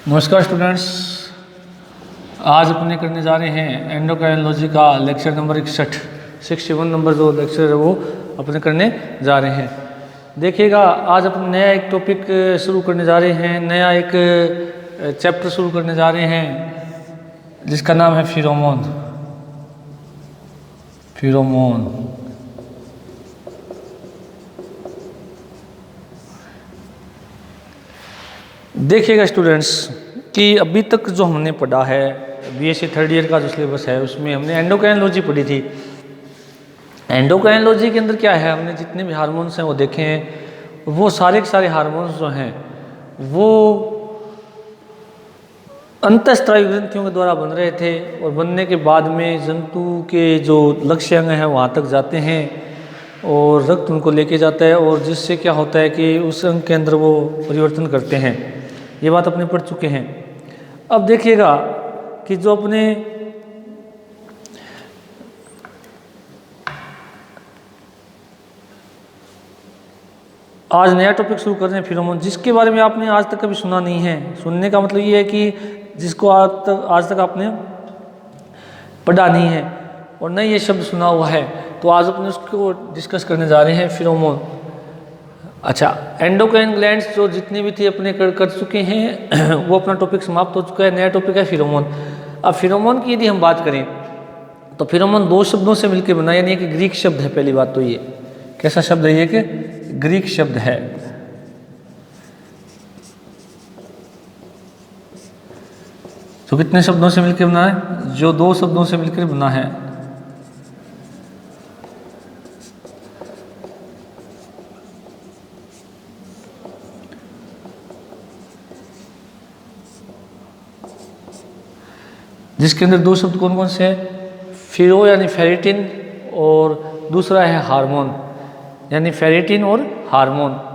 नमस्कार स्टूडेंट्स। आज अपने करने जा रहे हैं एंडोक्राइनोलॉजी का लेक्चर नंबर 61 नंबर जो लेक्चर है वो अपने करने जा रहे हैं। देखिएगा, आज अपन नया एक टॉपिक शुरू करने जा रहे हैं, नया एक चैप्टर शुरू करने जा रहे हैं जिसका नाम है फिरोमोन। देखिएगा स्टूडेंट्स कि अभी तक जो हमने पढ़ा है बीएससी थर्ड ईयर का जो सिलेबस है उसमें हमने एंडोक्राइनोलॉजी पढ़ी थी। एंडोक्राइनोलॉजी के अंदर क्या है, हमने जितने भी हार्मोन्स हैं वो देखे हैं। वो सारे के सारे हार्मोन्स जो हैं वो अंतःस्त्रावी ग्रंथियों के द्वारा बन रहे थे और बनने के बाद में जंतु के जो लक्ष्य अंग हैं वहाँ तक जाते हैं और रक्त उनको लेके जाता है और जिससे क्या होता है कि उस अंग के अंदर वो परिवर्तन करते हैं। ये बात अपने पढ़ चुके हैं। अब देखिएगा कि जो अपने आज नया टॉपिक शुरू कर रहे हैं फिरोमोन, जिसके बारे में आपने आज तक कभी सुना नहीं है। सुनने का मतलब ये है कि जिसको आज तक आपने पढ़ा नहीं है और न ये शब्द सुना हुआ है, तो आज अपने उसको डिस्कस करने जा रहे हैं फिरोमोन। अच्छा, एंडोक्राइन ग्लैंड्स जो जितनी भी थी अपने कर चुके हैं वो अपना टॉपिक समाप्त हो चुका है। नया टॉपिक है फिरोमोन। अब फिरोमोन की यदि हम बात करें तो फिरोमोन दो शब्दों से मिलकर बना, यानी कि ग्रीक शब्द है। पहली बात तो ये कैसा शब्द है, ये कि ग्रीक शब्द है। तो कितने शब्दों से मिलकर बना है? जो दो शब्दों से मिलकर बना है। जिसके अंदर दो शब्द कौन कौन से हैं? फिरो यानी फेरिटिन और दूसरा है हार्मोन यानी फेरिटिन और हार्मोन।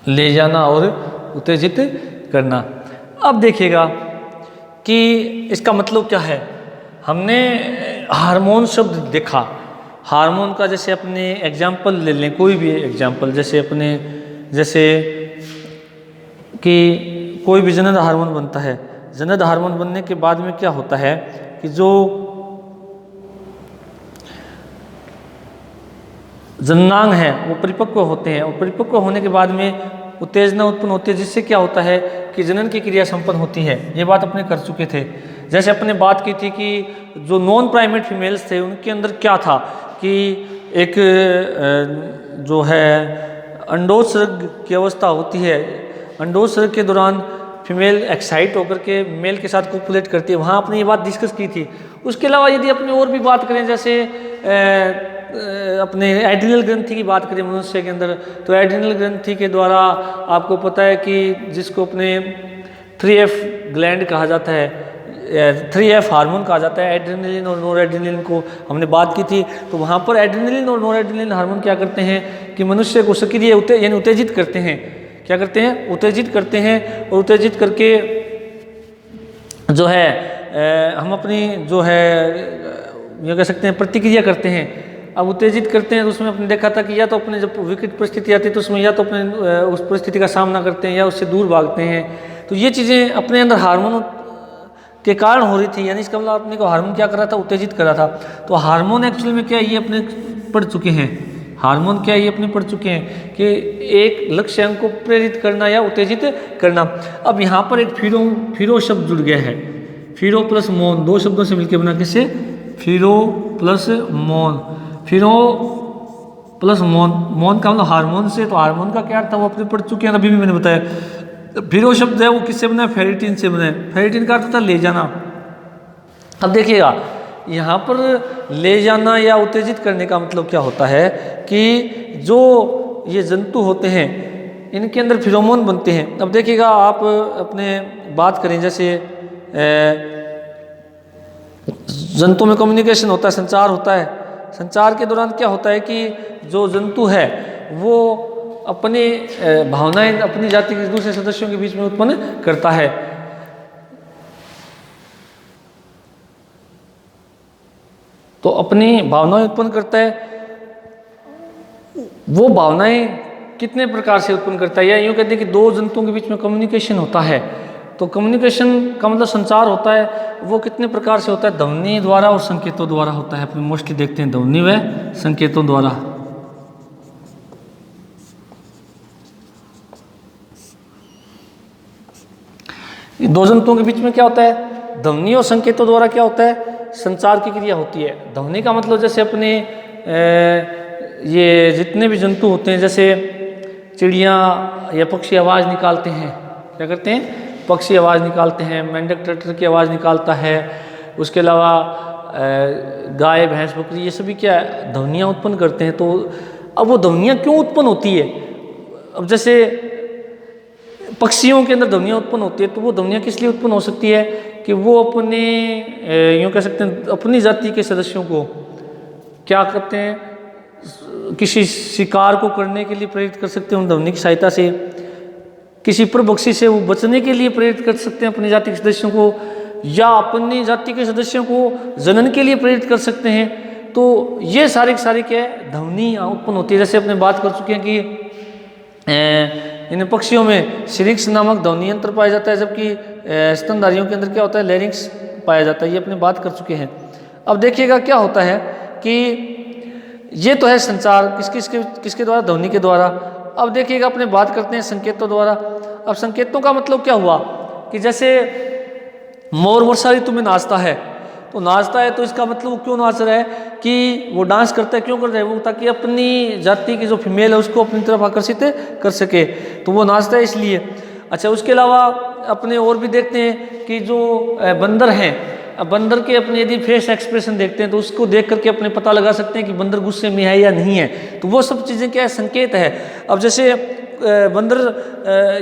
ले जाना और उत्तेजित करना। अब देखिएगा कि इसका मतलब क्या है। हमने हार्मोन शब्द देखा। हार्मोन का जैसे अपने एग्जाम्पल ले लें, कोई भी एग्जाम्पल, जैसे कि कोई भी जनन हार्मोन बनता है। जनन हार्मोन बनने के बाद में क्या होता है कि जो जननांग हैं वो परिपक्व होते हैं और परिपक्व होने के बाद में उत्तेजना उत्पन्न होती है, जिससे क्या होता है कि जनन की क्रिया संपन्न होती है। ये बात अपने कर चुके थे। जैसे अपने बात की थी कि जो नॉन प्राइमेट फीमेल्स थे उनके अंदर क्या था कि एक जो है अंडोत्सर्ग की अवस्था होती है। अंडोत्सर्ग के दौरान फीमेल एक्साइट होकर के मेल के साथ कोपुलेट करती है। वहाँ आपने ये बात डिस्कस की थी। उसके अलावा यदि अपने और भी बात करें, जैसे अपने एड्रिनल ग्रंथि की बात करें मनुष्य के अंदर, तो एड्रिनल ग्रंथि के द्वारा आपको पता है कि जिसको अपने 3F ग्लैंड कहा जाता है, 3F हार्मोन कहा जाता है, एड्रेनलिन और नोरेड्रेनलिन को हमने बात की थी। तो वहाँ पर एड्रेनलिन और नोरेड्रेनलिन हार्मोन क्या करते हैं कि मनुष्य को सक्रिय यानी उत्तेजित करते हैं। क्या करते हैं? उत्तेजित करते हैं। और उत्तेजित करके जो है हम अपनी जो है ये कह सकते हैं प्रतिक्रिया करते हैं। अब उत्तेजित करते हैं तो उसमें अपने देखा था कि या तो अपने जब विकट परिस्थिति आती है तो उसमें या तो अपने उस परिस्थिति का सामना करते हैं या उससे दूर भागते हैं। तो ये चीज़ें अपने अंदर हार्मोन के कारण हो रही थी। यानी इसका मतलब अपने को हार्मोन क्या कर रहा था? उत्तेजित कर रहा था। तो हार्मोन एक्चुअली में क्या, ये अपने पढ़ चुके हैं। हार्मोन क्या, ये अपने पढ़ चुके हैं कि एक लक्ष्य अंग को प्रेरित करना या उत्तेजित करना। अब यहाँ पर एक फिरो शब्द जुड़ गया है। फिरो प्लस मोन, दो शब्दों से मिलकर बना। किससे? फिरो प्लस मोन। फिरो प्लस मोन, मोन का मतलब हार्मोन से। तो हार्मोन का क्या अर्थ था वो अपने पढ़ चुके हैं, अभी भी मैंने बताया। फिरो शब्द है वो किससे बना है? फेरिटिन से बना है। फेरिटिन का अर्थ था ले जाना। अब देखिएगा यहाँ पर ले जाना या उत्तेजित करने का मतलब क्या होता है कि जो ये जंतु होते हैं इनके अंदर फिरोमोन बनते हैं। अब देखिएगा आप अपने बात करें जैसे जंतु में कम्युनिकेशन होता है, संचार होता है। संचार के दौरान क्या होता है कि जो जंतु है वो अपनी भावनाएं अपनी जाति के दूसरे सदस्यों के बीच में उत्पन्न करता है। तो अपनी भावनाएं उत्पन्न करता है। वो भावनाएं कितने प्रकार से उत्पन्न करता है, या यूँ कहते हैं कि दो जंतुओं के बीच में कम्युनिकेशन होता है। तो कम्युनिकेशन का मतलब संचार होता है, वो कितने प्रकार से होता है, ध्वनि द्वारा और संकेतों द्वारा होता है। अपने मोस्टली देखते हैं ध्वनि व संकेतों द्वारा। दो जंतुओं के बीच में क्या होता है, ध्वनि और संकेतों द्वारा क्या होता है, संचार की क्रिया होती है। ध्वनि का मतलब जैसे अपने ये जितने भी जंतु होते हैं, जैसे चिड़िया या पक्षी आवाज़ निकालते हैं, क्या करते हैं, पक्षी आवाज़ निकालते हैं, मेंढक ट्रैक्टर की आवाज़ निकालता है। उसके अलावा गाय भैंस बकरी ये सभी क्या ध्वनियाँ उत्पन्न करते हैं। तो अब वो ध्वनियाँ क्यों उत्पन्न होती है, अब जैसे पक्षियों के अंदर ध्वनियाँ उत्पन्न होती है, तो वो ध्वनियाँ किस लिए उत्पन्न हो सकती है कि वो अपने यूँ कह सकते हैं अपनी जाति के सदस्यों को क्या करते हैं, किसी शिकार को करने के लिए प्रेरित कर सकते हैं उन ध्वनि की सहायता से। किसी परभक्षी से वो बचने के लिए प्रेरित कर सकते हैं अपनी जाति के सदस्यों को, या अपनी जाति के सदस्यों को जनन के लिए प्रेरित कर सकते हैं। तो ये सारे के सारे क्या है, ध्वनि उत्पन्न होती है। जैसे अपने बात कर चुके हैं कि इन पक्षियों में सिरिक्स नामक ध्वनि यंत्र पाया जाता है, जबकि स्तनधारियों के अंदर क्या होता है, लैरिंक्स पाया जाता है। ये अपने बात कर चुके हैं। अब देखिएगा क्या होता है कि ये तो है संचार किसके द्वारा, ध्वनि के द्वारा। अब देखिएगा अपने बात करते हैं संकेतों द्वारा। अब संकेतों का मतलब क्या हुआ कि जैसे मोर वर्षा ऋतु में नाचता है, तो नाचता है तो इसका मतलब वो क्यों नाच रहा है कि वो डांस करता है, क्यों कर रहा है वो, ताकि अपनी जाति की जो फीमेल है उसको अपनी तरफ आकर्षित कर सके, तो वो नाचता है इसलिए। अच्छा, उसके अलावा अपने और भी देखते हैं कि जो बंदर हैं, अब बंदर के अपने यदि फेस एक्सप्रेशन देखते हैं तो उसको देख करके अपने पता लगा सकते हैं कि बंदर गुस्से में है या नहीं है। तो वो सब चीज़ें क्या है, संकेत है। अब जैसे बंदर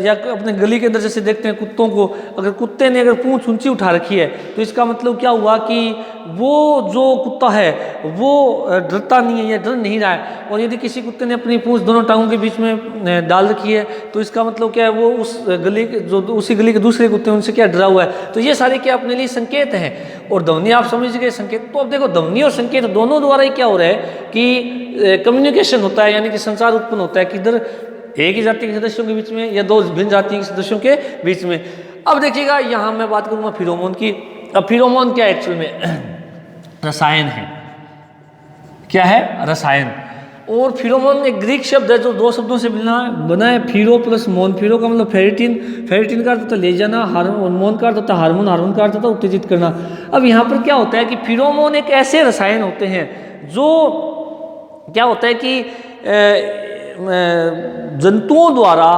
या अपने गली के अंदर जैसे देखते हैं कुत्तों को, अगर कुत्ते ने अगर पूंछ ऊंची उठा रखी है तो इसका मतलब क्या हुआ कि वो जो कुत्ता है वो डरता नहीं है या डर नहीं रहा है। और यदि किसी कुत्ते ने अपनी पूंछ दोनों टांगों के बीच में डाल रखी है तो इसका मतलब क्या है, वो उस गली के जो उसी गली के दूसरे कुत्ते हैं उनसे क्या डरा हुआ है। तो ये सारे क्या अपने लिए संकेत हैं। और ध्वनि आप समझ गए संकेत। तो अब देखो ध्वनि और संकेत दोनों द्वारा ही क्या हो रहा है कि कम्युनिकेशन होता है, यानी कि संचार उत्पन्न होता है। किधर, एक ही जाति के सदस्यों के बीच में या दो भिन्न जाति के सदस्यों के बीच में। अब देखिएगा यहाँ मैं बात करूँगा फिरोमोन की। अब फिरोमोन क्या एक्चुअल में रसायन है, क्या है, रसायन। और फिरोमोन एक ग्रीक शब्द है जो दो शब्दों से बना है, फिरो प्लस मोन। फिरो का मतलब फेरिटिन, फेरिटिन का अर्थ होता है ले जाना, हार्मोन, मोन का अर्थ होता है हार्मोन, हार्मोन का अर्थ होता है उत्तेजित करना। अब यहाँ पर क्या होता है कि फिरोमोन एक ऐसे रसायन होते हैं जो क्या होता है कि जंतुओं द्वारा,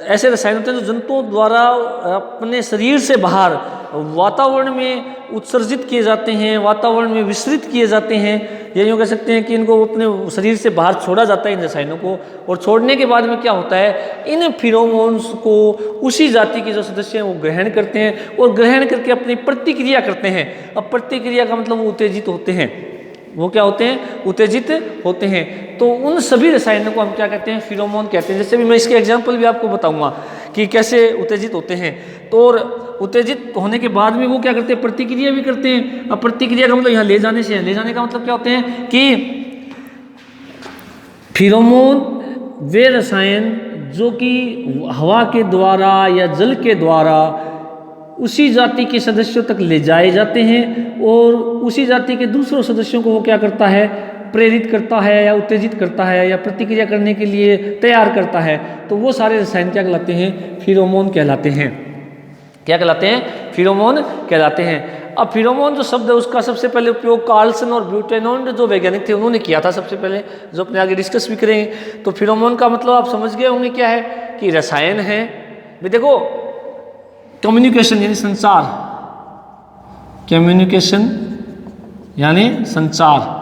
ऐसे रसायन होते हैं जो जंतुओं द्वारा अपने शरीर से बाहर वातावरण में उत्सर्जित किए जाते हैं, वातावरण में विसरित किए जाते हैं। या यूँ कह सकते हैं कि इनको अपने शरीर से बाहर छोड़ा जाता है इन रसायनों को। और छोड़ने के बाद में क्या होता है, इन फिरोमोन्स को उसी जाति के जो सदस्य हैं वो ग्रहण करते हैं और ग्रहण करके अपनी प्रतिक्रिया करते हैं। अब प्रतिक्रिया का मतलब वो उत्तेजित होते हैं, वो क्या होते हैं, उत्तेजित होते हैं। तो उन सभी रसायनों को हम क्या कहते हैं, फिरोमोन कहते हैं। जैसे भी मैं इसके एग्जांपल भी आपको बताऊंगा कि कैसे उत्तेजित होते हैं। तो और उत्तेजित होने के बाद में वो क्या करते हैं, प्रतिक्रिया भी करते हैं। अब प्रतिक्रिया का मतलब यहाँ ले जाने से है, ले जाने का मतलब क्या होते हैं कि फिरोमोन वे रसायन जो कि हवा के द्वारा या जल के द्वारा उसी जाति के सदस्यों तक ले जाए जाते हैं और उसी जाति के दूसरों सदस्यों को वो क्या करता है, प्रेरित करता है या उत्तेजित करता है या प्रतिक्रिया करने के लिए तैयार करता है। तो वो सारे रसायन क्या कहलाते हैं, फिरोमोन कहलाते हैं। क्या कहलाते हैं, फिरोमोन कहलाते हैं। अब फिरोमोन जो शब्द है उसका सबसे पहले उपयोग कार्लसन और ब्यूटेनॉन्ड जो वैज्ञानिक थे उन्होंने किया था सबसे पहले, जो अपने आगे डिस्कस भी करेंगे। तो फिरोमोन का मतलब आप समझ गए होंगे क्या है कि रसायन है। भी देखो कम्युनिकेशन यानी संचार कम्युनिकेशन यानी संचार।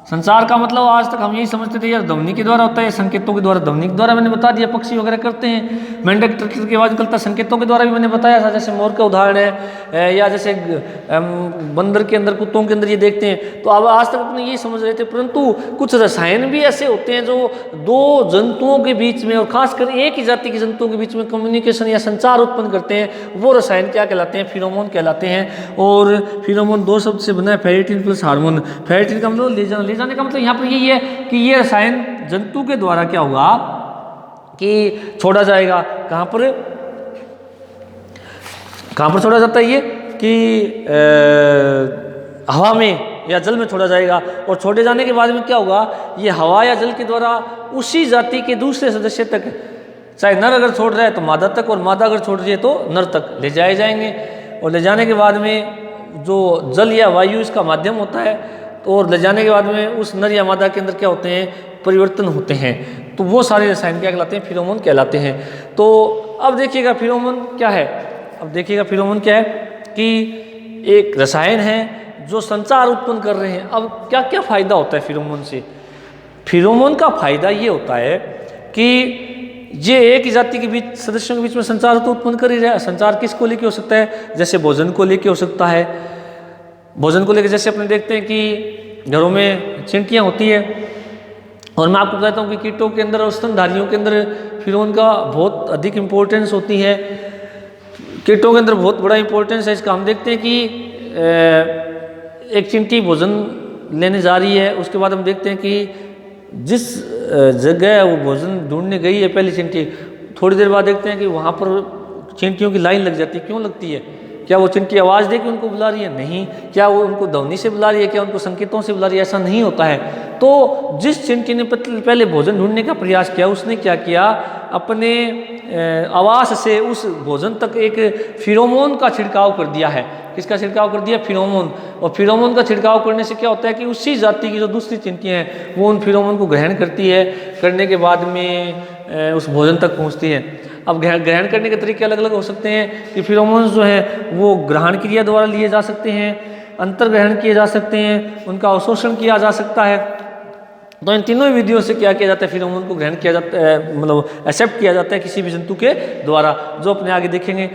संचार का मतलब आज तक हम यही समझते थे यार ध्वनि के द्वारा होता है, संकेतों के द्वारा। ध्वनि के द्वारा मैंने बता दिया, पक्षी वगैरह करते हैं, मेंढक ट्रैक्टर की आवाज़ निकलता है। संकेतों के द्वारा भी मैंने बताया था, जैसे मोर का उदाहरण है, या जैसे बंदर के अंदर, कुत्तों के अंदर ये देखते हैं। तो अब आज तक अपने यही समझ रहे थे, परंतु कुछ रसायन भी ऐसे होते हैं जो दो जंतुओं के बीच में और खासकर एक ही जाति के जंतुओं के बीच में कम्युनिकेशन या संचार उत्पन्न करते हैं। वो रसायन क्या कहलाते हैं? फिरोमोन कहलाते हैं। और फिरोमोन दो शब्द से बना है, फेरेटिन प्लस हार्मोन। फेरेटिन का मतलब ले जाने का मतलब यहाँ पर यही है कि ये रसायन जंतु के द्वारा क्या होगा कि छोड़ा जाएगा। कहाँ पर छोड़ा जाता है ये कि हवा में या जल में छोड़ा जाएगा। और छोड़े जाने के बाद में क्या होगा, ये हवा या जल के द्वारा उसी जाति के दूसरे सदस्य तक, चाहे नर अगर छोड़ रहा है तो मादा तक, और मादा अगर छोड़ रही है तो नर तक ले जाए जाएंगे। और ले जाने के बाद में जो जल या वायु इसका माध्यम होता है, तो और ले जाने के बाद में उस नर या मादा के अंदर क्या होते हैं? परिवर्तन होते हैं। तो वो सारे रसायन क्या कहलाते हैं? फिरोमोन कहलाते हैं। तो अब देखिएगा फिरोमोन क्या है। अब देखिएगा फिरोमोन क्या है कि एक रसायन है जो संचार उत्पन्न कर रहे हैं। अब क्या क्या फायदा होता है फिरोमोन से? फिरोमोन का फायदा ये होता है कि ये एक ही जाति के बीच, सदस्यों के बीच में संचार तो उत्पन्न कर ही रहा है। संचार किसको लेके हो सकता है? जैसे भोजन को लेके हो सकता है। भोजन को लेकर जैसे अपने देखते हैं कि घरों में चींटियाँ होती है, और मैं आपको कहता हूँ कि कीटों के अंदर और स्तनधारियों के अंदर फिरोमोन का बहुत अधिक इम्पोर्टेंस होती है। कीटों के अंदर बहुत बड़ा इम्पोर्टेंस है इसका। हम देखते हैं कि एक चींटी भोजन लेने जा रही है, उसके बाद हम देखते हैं कि जिस जगह वो भोजन ढूंढने गई है पहली चींटी, थोड़ी देर बाद देखते हैं कि वहाँ पर चींटियों की लाइन लग जाती है। क्यों लगती है? क्या वो चींटी आवाज़ दे के उनको बुला रही है? नहीं। क्या वो उनको ध्वनि से बुला रही है? क्या उनको संकेतों से बुला रही है? ऐसा नहीं होता है। तो जिस चींटी ने पहले भोजन ढूंढने का प्रयास किया, उसने क्या किया? अपने आवाज़ से उस भोजन तक एक फिरोमोन का छिड़काव कर दिया है। किसका छिड़काव कर दिया? फिरोमोन। और फिरोमोन का छिड़काव करने से क्या होता है कि उसी जाति की जो दूसरी चींटियाँ हैं वो उन फिरोमोन को ग्रहण करती है, करने के बाद में उस भोजन तक पहुँचती है। अब ग्रहण करने के तरीके अलग अलग हो सकते हैं कि फिरोमोन्स जो हैं वो ग्रहण क्रिया द्वारा लिए जा सकते हैं, अंतर ग्रहण किए जा सकते हैं, उनका अवशोषण किया जा सकता है। तो इन तीनों विधियों से क्या किया जाता है? फिरोमोन को ग्रहण किया जाता है, मतलब एक्सेप्ट किया जाता है किसी भी जंतु के द्वारा, जो अपने आगे देखेंगे।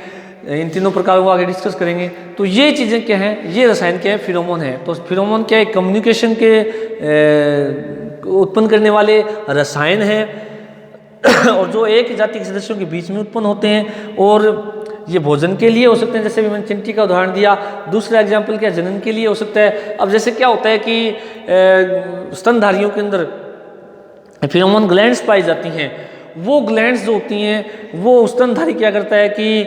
इन तीनों प्रकारों को आगे डिस्कस करेंगे। तो ये चीज़ें क्या हैं? ये रसायन क्या है? फिरोमोन है। तो फिरोमोन क्या है? कम्युनिकेशन के उत्पन्न करने वाले रसायन हैं और जो एक ही जाति के सदस्यों के बीच में उत्पन्न होते हैं। और ये भोजन के लिए हो सकते हैं, जैसे भी मैंने चिंटी का उदाहरण दिया। दूसरा एग्जाम्पल क्या? जनन के लिए हो सकता है। अब जैसे क्या होता है कि स्तनधारियों के अंदर फिरोमोन ग्लैंड्स पाई जाती हैं। वो ग्लैंड्स जो होती हैं वो स्तनधारी क्या करता है कि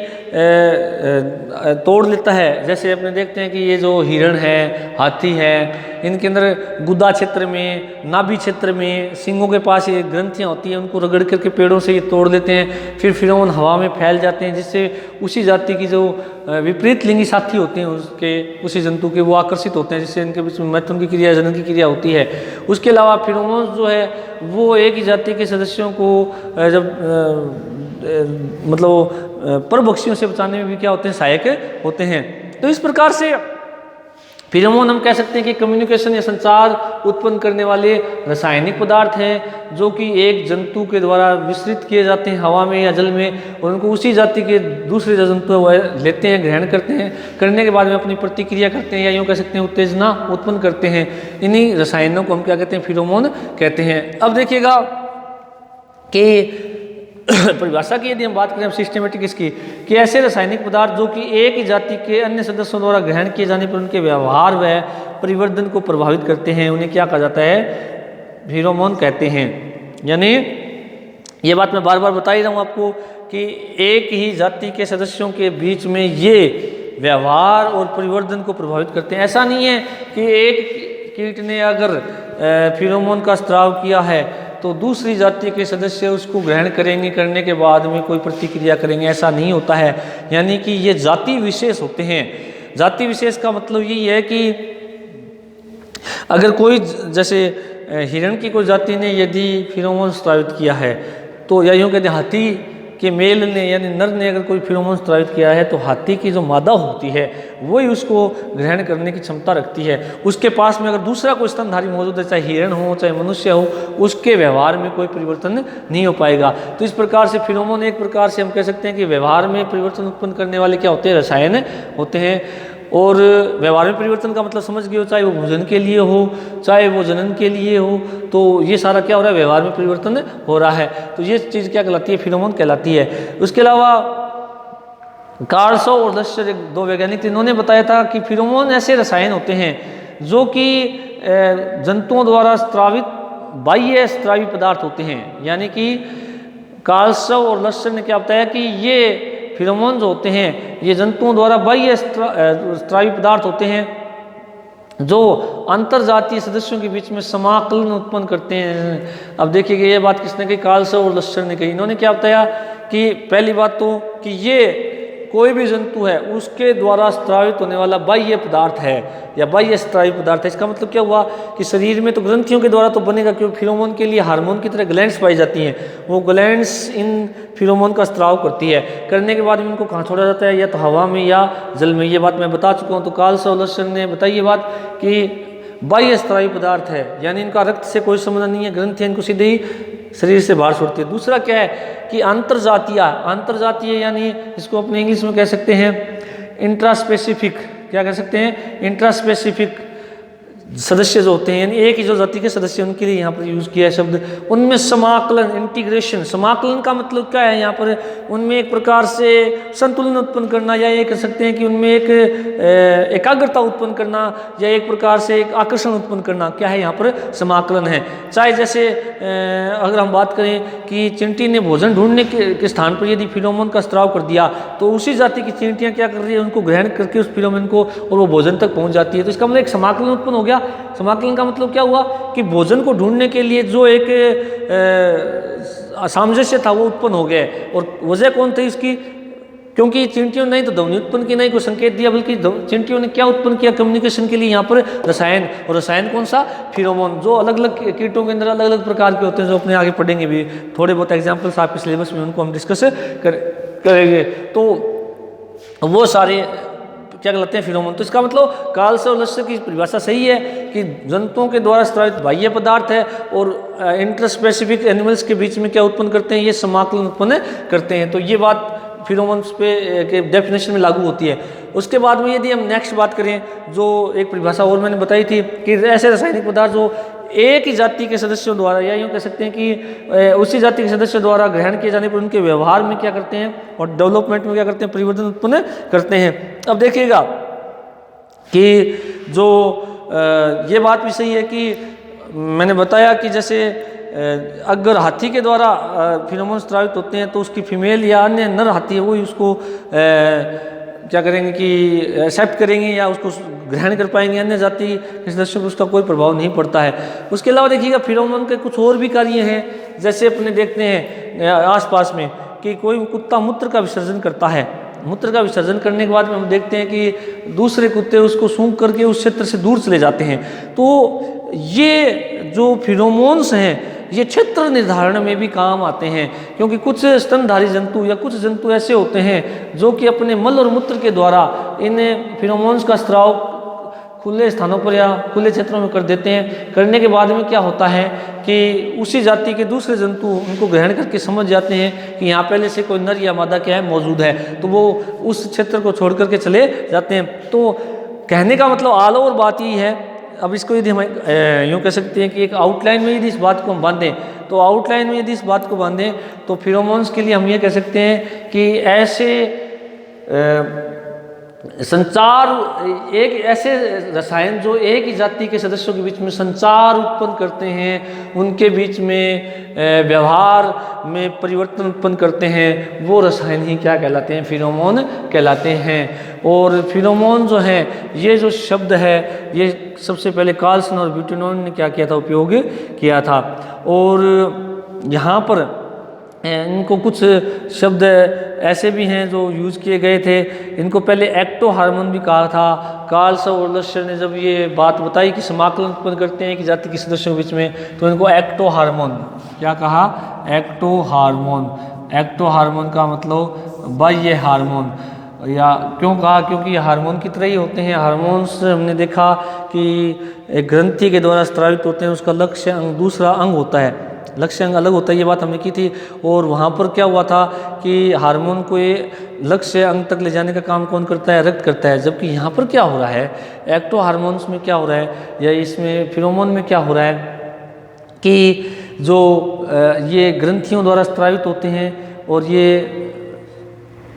तोड़ लेता है। जैसे अपने देखते हैं कि ये जो हिरण है, हाथी है, इनके अंदर गुदा क्षेत्र में, नाभि क्षेत्र में, सींगों के पास ये ग्रंथियाँ होती हैं, उनको रगड़ करके पेड़ों से ये तोड़ लेते हैं। फिर फिरोमोन हवा में फैल जाते हैं, जिससे उसी जाति की जो विपरीत लिंगी साथी होते हैं उसके, उसी जंतु के, वो आकर्षित होते हैं, जिससे इनके बीच में मैथुन की क्रिया, जनन की क्रिया होती है। उसके अलावा फिरोमोन जो है वो एक ही जाति के सदस्यों को जब मतलब परभक्षियों से बचाने में भी क्या होते हैं? सहायक होते हैं। तो इस प्रकार से फिरोमोन हम कह सकते हैं कि कम्युनिकेशन या संचार उत्पन्न करने वाले रासायनिक पदार्थ हैं, जो कि एक जंतु के द्वारा विस्तृत किए जाते हैं हवा में या जल में, और उनको उसी जाति के दूसरे जंतु लेते हैं, ग्रहण करते हैं, करने के बाद में अपनी प्रतिक्रिया करते हैं, या यूँ कह सकते हैं उत्तेजना उत्पन्न करते हैं। इन्हीं रसायनों को हम क्या कहते हैं? फिरोमोन कहते हैं। अब देखिएगा कि परिभाषा की यदि हम बात करें सिस्टमेटिक इसकी, कि ऐसे रासायनिक पदार्थ जो कि एक ही जाति के अन्य सदस्यों द्वारा ग्रहण किए जाने पर उनके व्यवहार व परिवर्तन को प्रभावित करते हैं, उन्हें क्या कहा जाता है? फिरोमोन कहते हैं। यानी ये बात मैं बार बार बता ही रहा हूँ आपको कि एक ही जाति के सदस्यों के बीच में ये व्यवहार और परिवर्तन को प्रभावित करते हैं। ऐसा नहीं है कि एक कीट ने अगर फिरोमोन का स्राव किया है तो दूसरी जाति के सदस्य उसको ग्रहण करेंगे, करने के बाद में कोई प्रतिक्रिया करेंगे, ऐसा नहीं होता है। यानी कि ये जाति विशेष होते हैं। जाति विशेष का मतलब यही है कि अगर कोई, जैसे हिरण की कोई जाति ने यदि फिरोमोन स्रावित किया है, तो या यूँ कहते हाथी कि मेल ने यानी नर ने अगर कोई फिरोमोन स्रावित किया है तो हाथी की जो मादा होती है वही उसको ग्रहण करने की क्षमता रखती है। उसके पास में अगर दूसरा कोई स्तनधारी मौजूद है, चाहे हिरण हो चाहे मनुष्य हो, उसके व्यवहार में कोई परिवर्तन नहीं हो पाएगा। तो इस प्रकार से फिरोमोन एक प्रकार से हम कह सकते हैं कि व्यवहार में परिवर्तन उत्पन्न करने वाले क्या होते हैं, रसायन होते हैं। और व्यवहार में परिवर्तन का मतलब समझ गए हो, चाहे वो भोजन के लिए हो चाहे वो जनन के लिए हो, तो ये सारा क्या हो रहा है, व्यवहार में परिवर्तन हो रहा है। तो ये चीज़ क्या कहलाती है, फिरोमोन कहलाती है। उसके अलावा कार्लसो और लश्टर दो वैज्ञानिक थे, इन्होंने बताया था कि फिरोमोन ऐसे रसायन होते हैं जो कि जंतुओं द्वारा स्रावित बाह्य स्रावी पदार्थ होते हैं। यानी कि कार्लसो और लश्टर ने क्या बताया कि ये फिरोमोन जो होते हैं ये जंतुओं द्वारा बाह्य स्रावी पदार्थ होते हैं जो अंतरजातीय सदस्यों के बीच में समाकलन उत्पन्न करते हैं। अब देखिएगा ये बात किसने कही, कार्लसो और लश्टर ने कही। इन्होंने क्या बताया कि पहली बात तो कि ये कोई भी जंतु है उसके द्वारा स्रावित होने वाला बाह्य पदार्थ है या बाह्य स्रावी पदार्थ है। इसका मतलब क्या हुआ कि शरीर में तो ग्रंथियों के द्वारा तो बनेगा, क्योंकि फिरोमोन के लिए हार्मोन की तरह ग्लैंड्स पाई जाती हैं, वो ग्लैंड्स इन फिरोमोन का स्राव करती है। करने के बाद में इनको कहाँ छोड़ा जाता है, या तो हवा में या जल में। ये बात मैं बता चुका हूँ। तो कार्लसो और लश्टर ने बताई ये बात कि बाह्य स्रावी पदार्थ है, यानी इनका रक्त से कोई संबंध नहीं है, ग्रंथियाँ इनको सीधे ही शरीर से बाहर छोड़ती है। दूसरा क्या है कि अंतरजातीय यानी इसको अपने इंग्लिश में कह सकते हैं इंट्रास्पेसिफिक, क्या कह सकते हैं, इंट्रास्पेसिफिक सदस्य जो होते हैं, यानी एक ही जो जाति के सदस्य उनके लिए यहाँ पर यूज़ किया है शब्द। उनमें समाकलन, इंटीग्रेशन, समाकलन का मतलब क्या है यहाँ पर, उनमें एक प्रकार से संतुलन उत्पन्न करना, या ये कह सकते हैं कि उनमें एक एकाग्रता उत्पन्न करना, या एक प्रकार से एक आकर्षण उत्पन्न करना, क्या है यहाँ पर समाकलन है। चाहे जैसे अगर हम बात करें कि चींटी ने भोजन ढूंढने के स्थान पर यदि फिरोमोन का स्राव कर दिया तो उसी जाति की चींटियाँ क्या कर रही है, उनको ग्रहण करके उस फिरोमोन को और वो भोजन तक पहुँच जाती है। तो इसका मतलब एक समाकलन उत्पन्न हो गया। समाकलन का मतलब क्या हुआ कि भोजन को ढूंढने के लिए जो एक सामंजस्य था वो उत्पन्न हो गया। और वजह कौन थी इसकी, क्योंकि चींटियों ने नहीं तो ध्वनि उत्पन्न की, नहीं कोई संकेत दिया, बल्कि चींटियों ने क्या उत्पन्न किया, कम्युनिकेशन के लिए यहाँ पर रसायन। और रसायन कौन सा, फिरोमोन, जो अलग अलग कीटों के अंदर अलग अलग प्रकार के होते हैं, जो अपने आगे पढ़ेंगे भी, थोड़े बहुत एग्जाम्पल्स आपके सिलेबस में उनको हम डिस्कस करेंगे। तो वो सारे क्या कहलाते हैं, फिरोमोन। तो इसका मतलब कार्लसो और लश्टर की परिभाषा सही है कि जंतुओं के द्वारा स्रावित बाह्य पदार्थ है और इंटरस्पेसिफिक एनिमल्स के बीच में क्या उत्पन्न करते हैं, ये समाकलन उत्पन्न करते हैं। तो ये बात फिरोमोन्स पे के डेफिनेशन में लागू होती है। उसके बाद में यदि हम नेक्स्ट बात करें, जो एक परिभाषा और मैंने बताई थी कि ऐसे रासायनिक पदार्थ जो एक ही जाति के सदस्यों द्वारा, या यूँ कह सकते हैं कि उसी जाति के सदस्यों द्वारा ग्रहण किए जाने पर उनके व्यवहार में क्या करते हैं और डेवलपमेंट में क्या करते हैं, परिवर्तन उत्पन्न करते हैं। अब देखिएगा कि जो ये बात भी सही है कि मैंने बताया कि जैसे अगर हाथी के द्वारा फिरोमोन स्रावित होते हैं तो उसकी फीमेल या अन्य नर हाथी है वो उसको क्या करेंगे कि एक्सेप्ट करेंगे या उसको ग्रहण कर पाएंगे, अन्य जाति के सदस्यों पर उसका कोई प्रभाव नहीं पड़ता है। उसके अलावा देखिएगा फिरोमोन के कुछ और भी कार्य हैं, जैसे अपने देखते हैं आसपास में कि कोई कुत्ता मूत्र का विसर्जन करता है, मूत्र का विसर्जन करने के बाद में हम देखते हैं कि दूसरे कुत्ते उसको सूंघ करके उस क्षेत्र से दूर चले जाते हैं। तो ये जो फिरोमोन्स हैं ये क्षेत्र निर्धारण में भी काम आते हैं, क्योंकि कुछ स्तनधारी जंतु या कुछ जंतु ऐसे होते हैं जो कि अपने मल और मूत्र के द्वारा इन फिरोमोन्स का स्राव खुले स्थानों पर या खुले क्षेत्रों में कर देते हैं। करने के बाद में क्या होता है कि उसी जाति के दूसरे जंतु उनको ग्रहण करके समझ जाते हैं कि यहाँ पहले से कोई नर या मादा क्या है मौजूद है, तो वो उस क्षेत्र को छोड़ करके चले जाते हैं। तो कहने का मतलब ऑल ओवर बात यही है। अब इसको यदि हम यूँ कह सकते हैं कि एक आउटलाइन में यदि इस बात को हम बांधें, तो आउटलाइन में यदि इस बात को बांधें तो फिरोमोन्स के लिए हम ये कह सकते हैं कि ऐसे संचार, एक ऐसे रसायन जो एक ही जाति के सदस्यों के बीच में संचार उत्पन्न करते हैं, उनके बीच में व्यवहार में परिवर्तन उत्पन्न करते हैं, वो रसायन ही क्या कहलाते हैं, फिरोमोन कहलाते हैं। और फिरोमोन जो हैं, ये जो शब्द है ये सबसे पहले कार्लसन और ब्यूटेनॉन ने क्या किया था, उपयोग किया था। और यहाँ पर इनको कुछ शब्द ऐसे भी हैं जो यूज़ किए गए थे। इनको पहले एक्टो हार्मोन भी कहा था। कार्लसन और लश्टर ने जब ये बात बताई कि समाकलन उत्पन्न करते हैं कि जाति के सदस्यों के बीच में, तो इनको एक्टो हार्मोन क्या कहा, एक्टो हार्मोन। एक्टो हार्मोन का मतलब बाह्य हार्मोन, या क्यों कहा, क्योंकि ये हार्मोन की तरह ही होते हैं। हार्मोन्स हमने देखा कि एक ग्रंथि के द्वारा स्रावित होते हैं, उसका लक्ष्य अंग दूसरा अंग होता है, लक्ष्य अंग अलग होता है, ये बात हमने की थी। और वहाँ पर क्या हुआ था कि हार्मोन को ये लक्ष्य अंग तक ले जाने का काम कौन करता है, रक्त करता है। जबकि यहाँ पर क्या हो रहा है, एक्टो हार्मोन्स में क्या हो रहा है, या इसमें फिरोमोन में क्या हो रहा है कि जो ये ग्रंथियों द्वारा स्रावित होते हैं और ये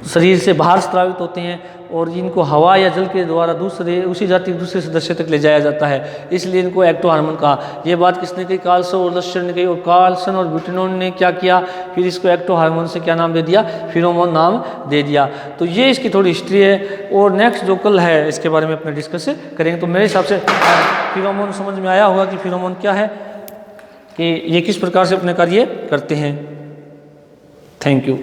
शरीर से बाहर स्रावित होते हैं, और इनको हवा या जल के द्वारा दूसरे उसी जाति के दूसरे सदस्य तक ले जाया जाता है, इसलिए इनको एक्टो हार्मोन कहा। ये बात किसने कही, कार्लसन और लस्टर ने कही। और कार्लसन और ब्यूटेनॉन ने क्या किया, फिर इसको एक्टो हार्मोन से क्या नाम दे दिया, फिरोमोन नाम दे दिया। तो ये इसकी थोड़ी हिस्ट्री है, और नेक्स्ट जो कल है इसके बारे में अपने डिस्कस करेंगे। तो मेरे हिसाब से फिरोमोन समझ में आया होगा कि फिरोमोन क्या है, कि ये किस प्रकार से अपने कार्य करते हैं। Thank you.